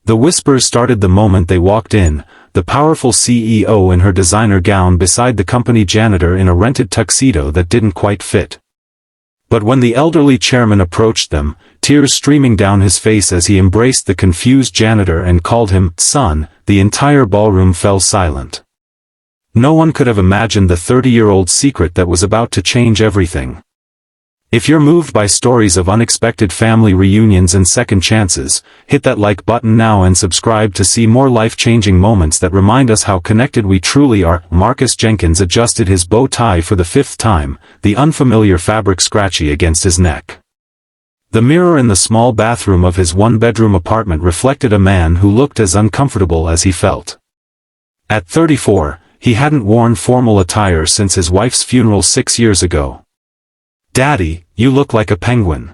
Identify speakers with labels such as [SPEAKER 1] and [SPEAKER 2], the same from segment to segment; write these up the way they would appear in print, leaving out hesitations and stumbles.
[SPEAKER 1] The whispers started the moment they walked in, the powerful CEO in her designer gown beside the company janitor in a rented tuxedo that didn't quite fit. But when the elderly chairman approached them, tears streaming down his face as he embraced the confused janitor and called him son, the entire ballroom fell silent. No one could have imagined the 30-year-old secret that was about to change everything. If you're moved by stories of unexpected family reunions and second chances, hit that like button now and subscribe to see more life-changing moments that remind us how connected we truly are. Marcus Jenkins adjusted his bow tie for the 5th time, the unfamiliar fabric scratchy against his neck. The mirror in the small bathroom of his one-bedroom apartment reflected a man who looked as uncomfortable as he felt. At 34, he hadn't worn formal attire since his wife's funeral 6 years ago. "Daddy, you look like a penguin."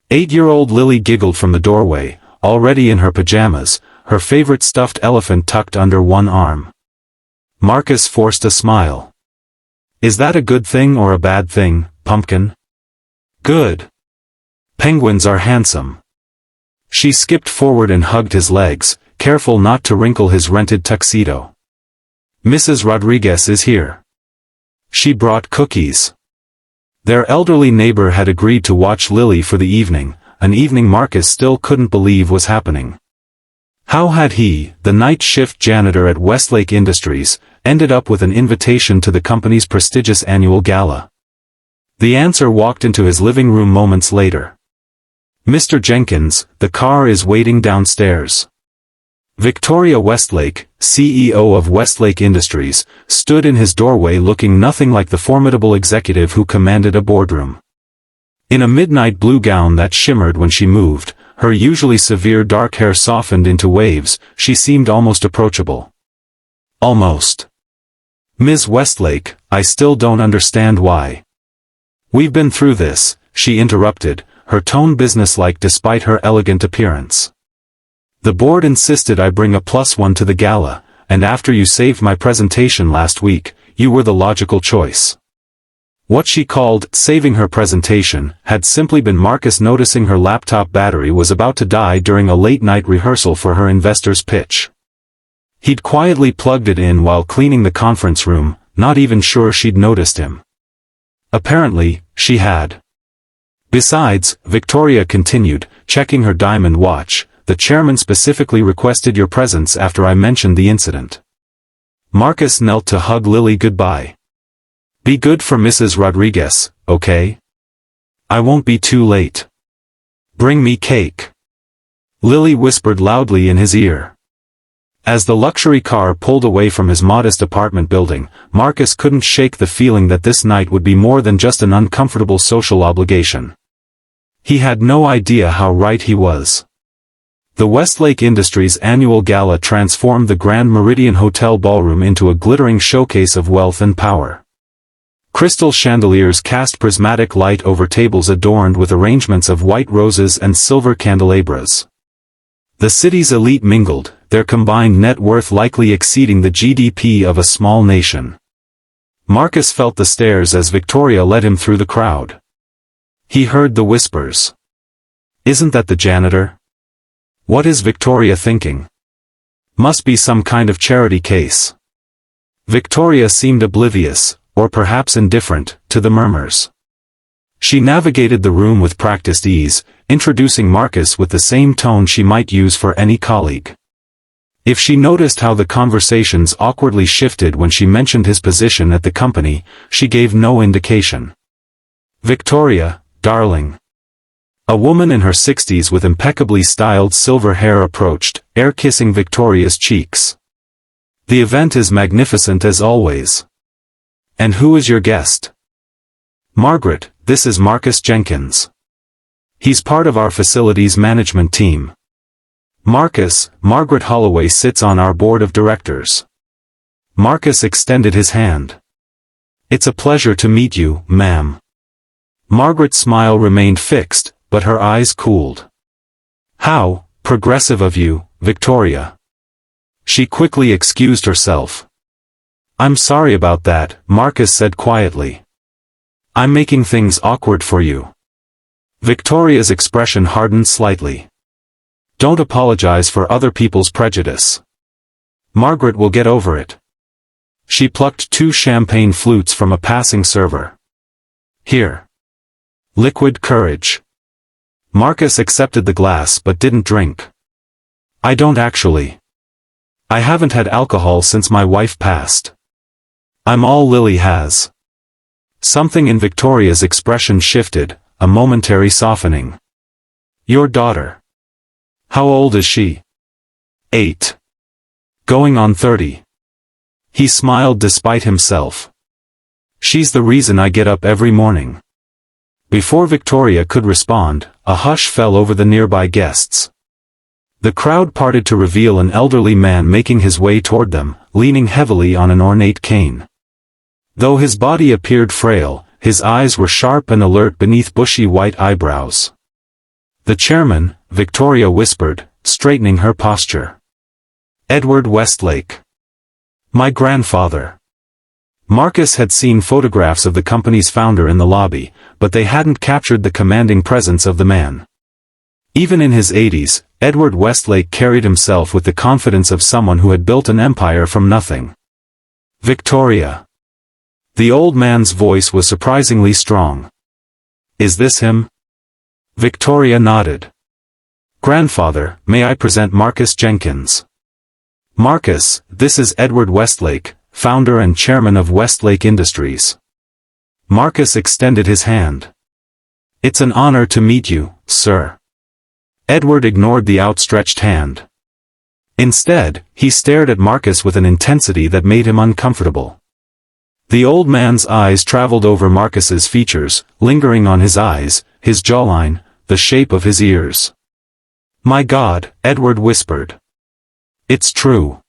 [SPEAKER 1] 8-year-old Lily giggled from the doorway, already in her pajamas, her favorite stuffed elephant tucked under one arm. Marcus forced a smile. "Is that a good thing or a bad thing, pumpkin?" "Good. Penguins are handsome." She skipped forward and hugged his legs, careful not to wrinkle his rented tuxedo. "Mrs. Rodriguez is here. She brought cookies." Their elderly neighbor had agreed to watch Lily for the evening, an evening Marcus still couldn't believe was happening. How had he, the night shift janitor at Westlake Industries, ended up with an invitation to the company's prestigious annual gala? The answer walked into his living room moments later. "Mr. Jenkins, the car is waiting downstairs." Victoria Westlake, CEO of Westlake Industries, stood in his doorway looking nothing like the formidable executive who commanded a boardroom. In a midnight blue gown that shimmered when she moved, her usually severe dark hair softened into waves, she seemed almost approachable. "Almost. Ms. Westlake, I still don't understand why." "We've been through this," she interrupted, her tone businesslike despite her elegant appearance. "The board insisted I bring a +1 to the gala, and after you saved my presentation last week, you were the logical choice." What she called saving her presentation had simply been Marcus noticing her laptop battery was about to die during a late-night rehearsal for her investor's pitch. He'd quietly plugged it in while cleaning the conference room, not even sure she'd noticed him. Apparently, she had. "Besides," Victoria continued, checking her diamond watch, "the chairman specifically requested your presence after I mentioned the incident." Marcus knelt to hug Lily goodbye. "Be good for Mrs. Rodriguez, okay? I won't be too late. Bring me cake." Lily whispered loudly in his ear. As the luxury car pulled away from his modest apartment building, Marcus couldn't shake the feeling that this night would be more than just an uncomfortable social obligation. He had no idea how right he was. The Westlake Industries annual gala transformed the Grand Meridian Hotel ballroom into a glittering showcase of wealth and power. Crystal chandeliers cast prismatic light over tables adorned with arrangements of white roses and silver candelabras. The city's elite mingled, their combined net worth likely exceeding the GDP of a small nation. Marcus felt the stares as Victoria led him through the crowd. He heard the whispers. "Isn't that the janitor? What is Victoria thinking? Must be some kind of charity case." Victoria seemed oblivious, or perhaps indifferent, to the murmurs. She navigated the room with practiced ease, introducing Marcus with the same tone she might use for any colleague. If she noticed how the conversations awkwardly shifted when she mentioned his position at the company, she gave no indication. "Victoria, darling." A woman in her 60s with impeccably styled silver hair approached, air-kissing Victoria's cheeks. "The event is magnificent as always. And who is your guest?" "Margaret, this is Marcus Jenkins. He's part of our facilities management team." "Marcus, Margaret Holloway sits on our board of directors." Marcus extended his hand. "It's a pleasure to meet you, ma'am." Margaret's smile remained fixed, but her eyes cooled. "How progressive of you, Victoria." She quickly excused herself. "I'm sorry about that," Marcus said quietly. "I'm making things awkward for you." Victoria's expression hardened slightly. Don't apologize for other people's prejudice. Margaret will get over it. She plucked 2 champagne flutes from a passing server. Here. Liquid courage. Marcus accepted the glass but didn't drink. I don't actually. I haven't had alcohol since my wife passed. I'm all Lily has. Something in Victoria's expression shifted, a momentary softening. Your daughter. How old is she? 8. Going on 30. He smiled despite himself. She's the reason I get up every morning. Before Victoria could respond, a hush fell over the nearby guests. The crowd parted to reveal an elderly man making his way toward them, leaning heavily on an ornate cane. Though his body appeared frail, his eyes were sharp and alert beneath bushy white eyebrows. The chairman, Victoria whispered, straightening her posture. Edward Westlake. My grandfather. Marcus had seen photographs of the company's founder in the lobby, but they hadn't captured the commanding presence of the man. Even in his 80s, Edward Westlake carried himself with the confidence of someone who had built an empire from nothing. Victoria. The old man's voice was surprisingly strong. Is this him? Victoria nodded. Grandfather, may I present Marcus Jenkins? Marcus, this is Edward Westlake, founder and chairman of Westlake Industries. Marcus extended his hand. It's an honor to meet you, sir. Edward ignored the outstretched hand. Instead, he stared at Marcus with an intensity that made him uncomfortable. The old man's eyes traveled over Marcus's features, lingering on his eyes, his jawline, the shape of his ears. My God, Edward whispered. It's true.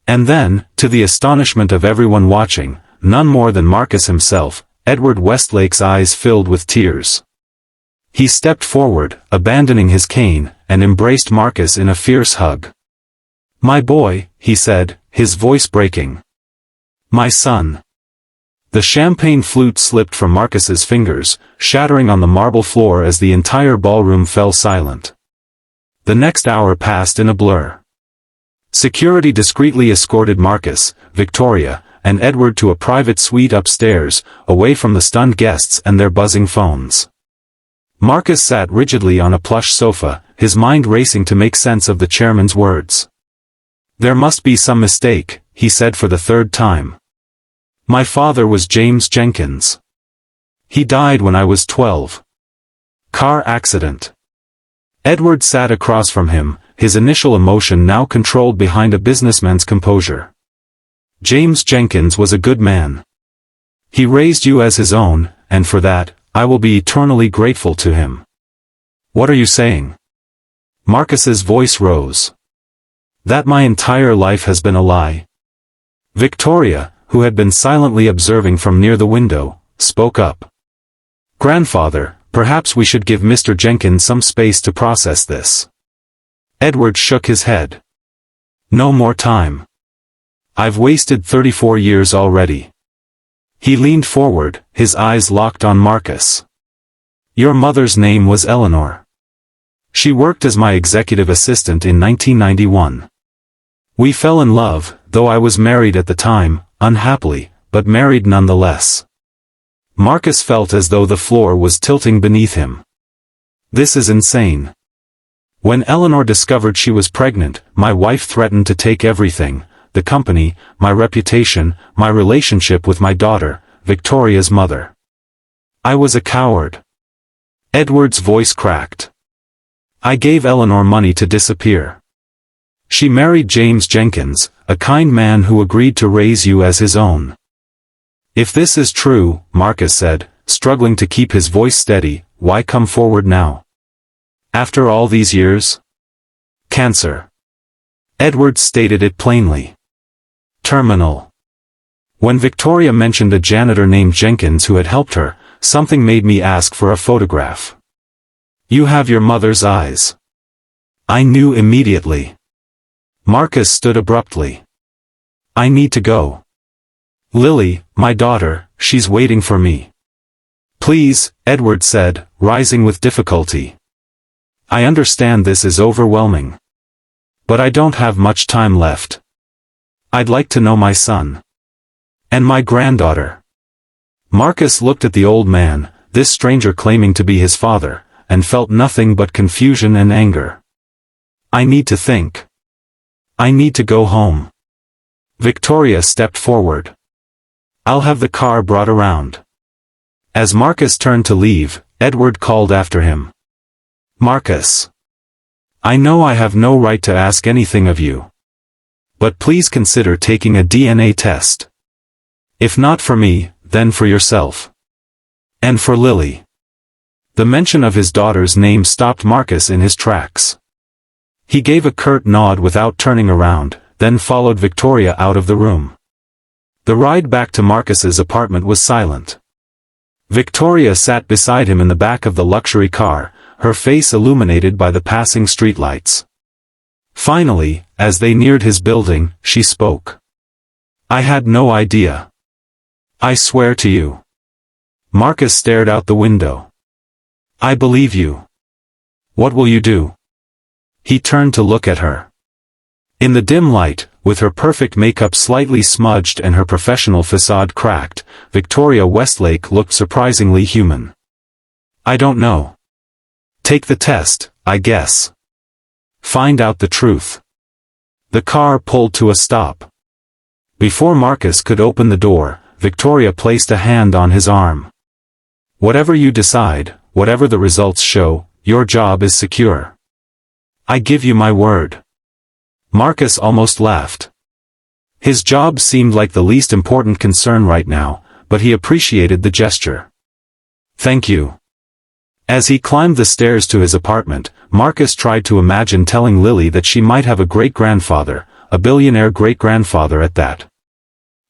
[SPEAKER 1] And then, to the astonishment of everyone watching, none more than Marcus himself, Edward Westlake's eyes filled with tears. He stepped forward, abandoning his cane, and embraced Marcus in a fierce hug. My boy, he said, his voice breaking. My son. The champagne flute slipped from Marcus's fingers, shattering on the marble floor as the entire ballroom fell silent. The next hour passed in a blur. Security discreetly escorted Marcus, Victoria, and Edward to a private suite upstairs, away from the stunned guests and their buzzing phones. Marcus sat rigidly on a plush sofa, his mind racing to make sense of the chairman's words. There must be some mistake, he said for the 3rd time. My father was James Jenkins. He died when I was 12. Car accident. Edward sat across from him, his initial emotion now controlled behind a businessman's composure. James Jenkins was a good man. He raised you as his own, and for that, I will be eternally grateful to him. What are you saying? Marcus's voice rose. That my entire life has been a lie. Victoria, who had been silently observing from near the window, spoke up. Grandfather, perhaps we should give Mr. Jenkins some space to process this. Edward shook his head. No more time. I've wasted 34 years already. He leaned forward, his eyes locked on Marcus. Your mother's name was Eleanor. She worked as my executive assistant in 1991. We fell in love, though I was married at the time, unhappily, but married nonetheless. Marcus felt as though the floor was tilting beneath him. This is insane. When Eleanor discovered she was pregnant, my wife threatened to take everything, the company, my reputation, my relationship with my daughter, Victoria's mother. I was a coward. Edward's voice cracked. I gave Eleanor money to disappear. She married James Jenkins, a kind man who agreed to raise you as his own. If this is true, Marcus said, struggling to keep his voice steady, why come forward now? After all these years? Cancer. Edward stated it plainly. Terminal. When Victoria mentioned a janitor named Jenkins who had helped her, something made me ask for a photograph. You have your mother's eyes. I knew immediately. Marcus stood abruptly. I need to go. Lily, my daughter, she's waiting for me. Please, Edward said, rising with difficulty. I understand this is overwhelming. But I don't have much time left. I'd like to know my son. And my granddaughter. Marcus looked at the old man, this stranger claiming to be his father, and felt nothing but confusion and anger. I need to think. I need to go home. Victoria stepped forward. I'll have the car brought around. As Marcus turned to leave, Edward called after him. Marcus. I know I have no right to ask anything of you. But please consider taking a DNA test. If not for me, then for yourself. And for Lily. The mention of his daughter's name stopped Marcus in his tracks. He gave a curt nod without turning around, then followed Victoria out of the room. The ride back to Marcus's apartment was silent. Victoria sat beside him in the back of the luxury car, her face illuminated by the passing streetlights. Finally, as they neared his building, she spoke. I had no idea. I swear to you. Marcus stared out the window. I believe you. What will you do? He turned to look at her. In the dim light, with her perfect makeup slightly smudged and her professional facade cracked, Victoria Westlake looked surprisingly human. I don't know. Take the test, I guess. Find out the truth. The car pulled to a stop. Before Marcus could open the door, Victoria placed a hand on his arm. Whatever you decide, whatever the results show, your job is secure. I give you my word. Marcus almost laughed. His job seemed like the least important concern right now, but he appreciated the gesture. Thank you. As he climbed the stairs to his apartment, Marcus tried to imagine telling Lily that she might have a great-grandfather, a billionaire great-grandfather at that.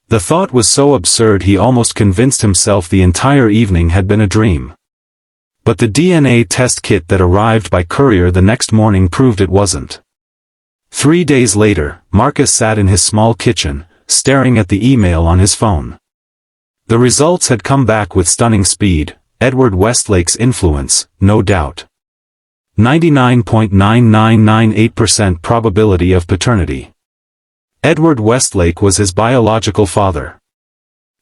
[SPEAKER 1] The thought was so absurd he almost convinced himself the entire evening had been a dream. But the DNA test kit that arrived by courier the next morning proved it wasn't. 3 days later, Marcus sat in his small kitchen, staring at the email on his phone. The results had come back with stunning speed. Edward Westlake's influence, no doubt. 99.9998% probability of paternity. Edward Westlake was his biological father.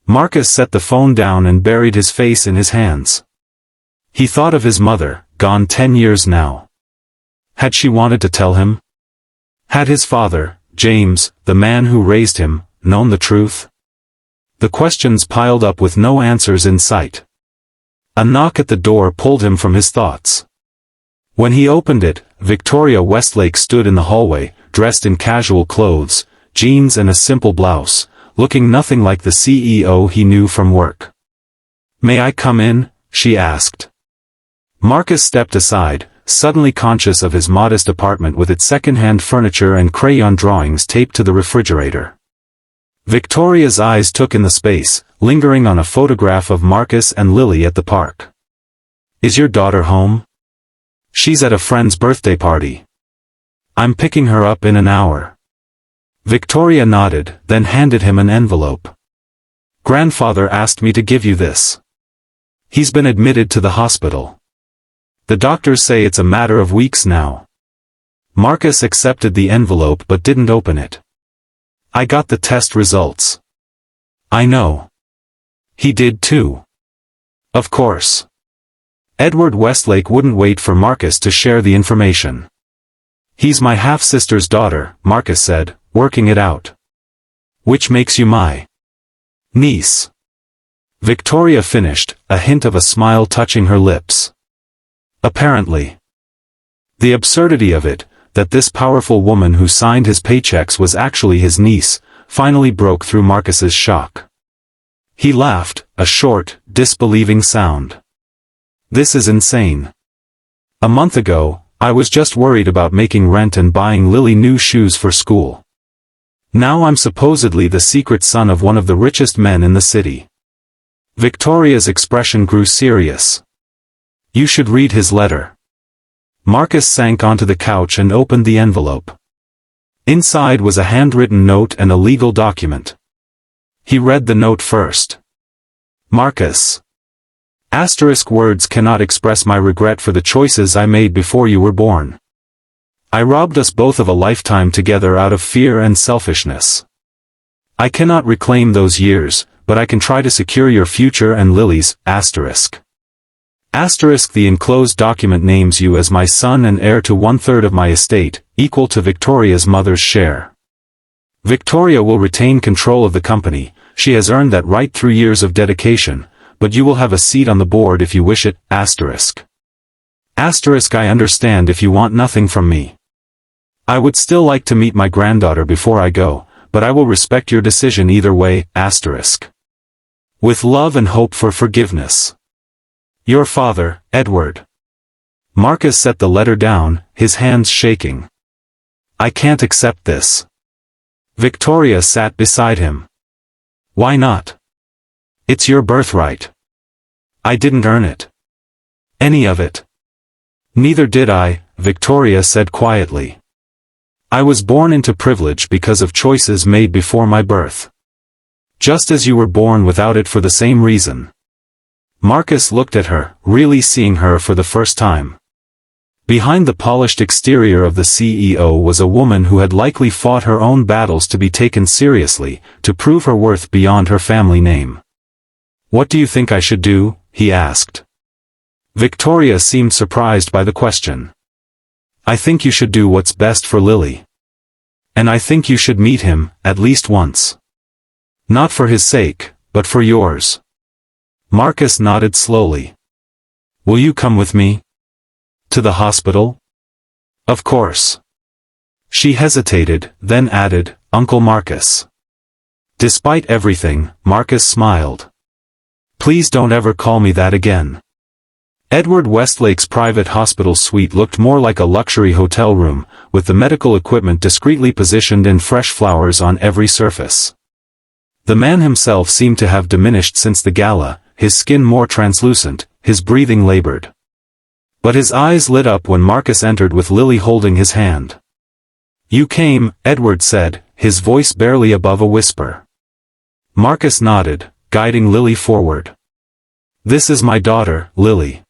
[SPEAKER 1] Marcus set the phone down and buried his face in his hands. He thought of his mother, gone 10 years now. Had she wanted to tell him? Had his father, James, the man who raised him, known the truth? The questions piled up with no answers in sight. A knock at the door pulled him from his thoughts. When he opened it, Victoria Westlake stood in the hallway, dressed in casual clothes, jeans and a simple blouse, looking nothing like the CEO he knew from work. May I come in? She asked. Marcus stepped aside, suddenly conscious of his modest apartment with its second-hand furniture and crayon drawings taped to the refrigerator. Victoria's eyes took in the space, lingering on a photograph of Marcus and Lily at the park. Is your daughter home? She's at a friend's birthday party. I'm picking her up in an hour. Victoria nodded, then handed him an envelope. Grandfather asked me to give you this. He's been admitted to the hospital. The doctors say it's a matter of weeks now. Marcus accepted the envelope but didn't open it. I got the test results. I know. He did too. Of course. Edward Westlake wouldn't wait for Marcus to share the information. He's my half-sister's daughter, Marcus said, working it out. Which makes you my niece. Victoria finished, a hint of a smile touching her lips. Apparently. The absurdity of it, that this powerful woman who signed his paychecks was actually his niece, finally broke through Marcus's shock. He laughed, a short, disbelieving sound. This is insane. A month ago, I was just worried about making rent and buying Lily new shoes for school. Now I'm supposedly the secret son of one of the richest men in the city. Victoria's expression grew serious. You should read his letter. Marcus sank onto the couch and opened the envelope. Inside was a handwritten note and a legal document. He read the note first. Marcus. Asterisk words cannot express my regret for the choices I made before you were born. I robbed us both of a lifetime together out of fear and selfishness. I cannot reclaim those years, but I can try to secure your future and Lily's, asterisk. Asterisk the enclosed document names you as my son and heir to 1/3 of my estate, equal to Victoria's mother's share. Victoria will retain control of the company, she has earned that right through years of dedication, but you will have a seat on the board if you wish it, asterisk. Asterisk I understand if you want nothing from me. I would still like to meet my granddaughter before I go, but I will respect your decision either way, asterisk. With love and hope for forgiveness. Your father, Edward. Marcus set the letter down, his hands shaking. I can't accept this. Victoria sat beside him. Why not? It's your birthright. I didn't earn it. Any of it. Neither did I, Victoria said quietly. I was born into privilege because of choices made before my birth. Just as you were born without it for the same reason. Marcus looked at her, really seeing her for the first time. Behind the polished exterior of the CEO was a woman who had likely fought her own battles to be taken seriously, to prove her worth beyond her family name. What do you think I should do? He asked. Victoria seemed surprised by the question. I think you should do what's best for Lily. And I think you should meet him, at least once. Not for his sake, but for yours. Marcus nodded slowly. Will you come with me? To the hospital? Of course. She hesitated, then added, Uncle Marcus. Despite everything, Marcus smiled. Please don't ever call me that again. Edward Westlake's private hospital suite looked more like a luxury hotel room, with the medical equipment discreetly positioned in fresh flowers on every surface. The man himself seemed to have diminished since the gala, his skin more translucent, his breathing labored. But his eyes lit up when Marcus entered with Lily holding his hand. You came, Edward said, his voice barely above a whisper. Marcus nodded, guiding Lily forward. This is my daughter, Lily.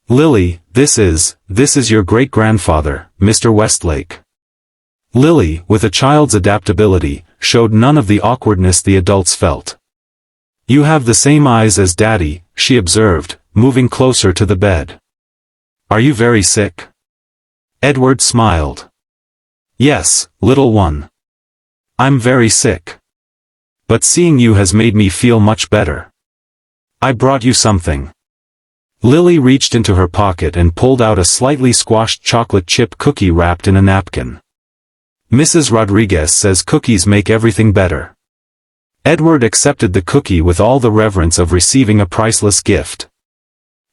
[SPEAKER 1] Lily, this is your great-grandfather, Mr. Westlake. Lily, with a child's adaptability, showed none of the awkwardness the adults felt. You have the same eyes as Daddy, she observed, moving closer to the bed. Are you very sick? Edward smiled. Yes, little one. I'm very sick. But seeing you has made me feel much better. I brought you something. Lily reached into her pocket and pulled out a slightly squashed chocolate chip cookie wrapped in a napkin. Mrs. Rodriguez says cookies make everything better. Edward accepted the cookie with all the reverence of receiving a priceless gift.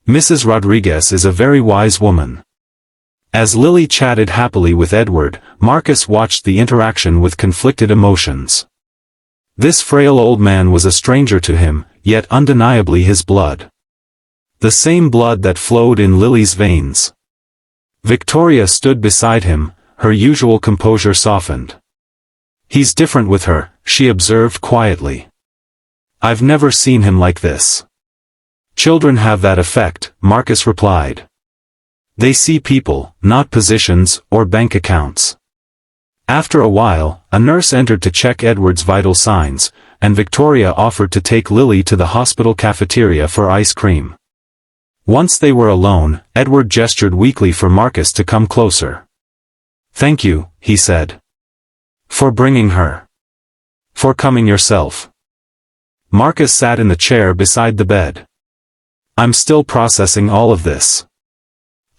[SPEAKER 1] Mrs. Rodriguez is a very wise woman. As Lily chatted happily with Edward, Marcus watched the interaction with conflicted emotions. This frail old man was a stranger to him, yet undeniably his blood. The same blood that flowed in Lily's veins. Victoria stood beside him, her usual composure softened. He's different with her, she observed quietly. I've never seen him like this. Children have that effect, Marcus replied. They see people, not positions, or bank accounts. After a while, a nurse entered to check Edward's vital signs, and Victoria offered to take Lily to the hospital cafeteria for ice cream. Once they were alone, Edward gestured weakly for Marcus to come closer. Thank you, he said. For bringing her. For coming yourself. Marcus sat in the chair beside the bed. I'm still processing all of this.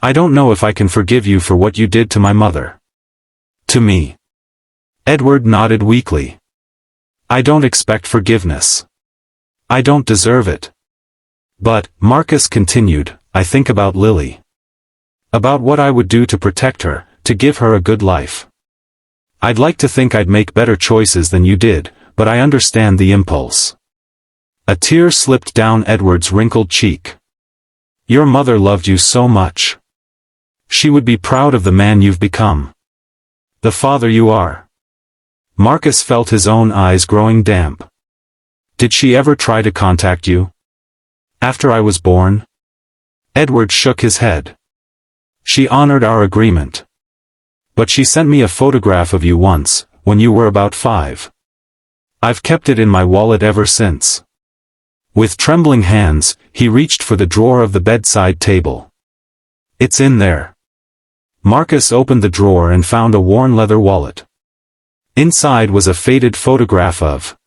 [SPEAKER 1] I don't know if I can forgive you for what you did to my mother. To me. Edward nodded weakly. I don't expect forgiveness. I don't deserve it. But, Marcus continued, I think about Lily. About what I would do to protect her, to give her a good life. I'd like to think I'd make better choices than you did, but I understand the impulse. A tear slipped down Edward's wrinkled cheek. Your mother loved you so much. She would be proud of the man you've become. The father you are. Marcus felt his own eyes growing damp. Did she ever try to contact you? After I was born? Edward shook his head. She honored our agreement. But she sent me a photograph of you once, when you were about 5. I've kept it in my wallet ever since. With trembling hands, he reached for the drawer of the bedside table. It's in there. Marcus opened the drawer and found a worn leather wallet. Inside was a faded photograph of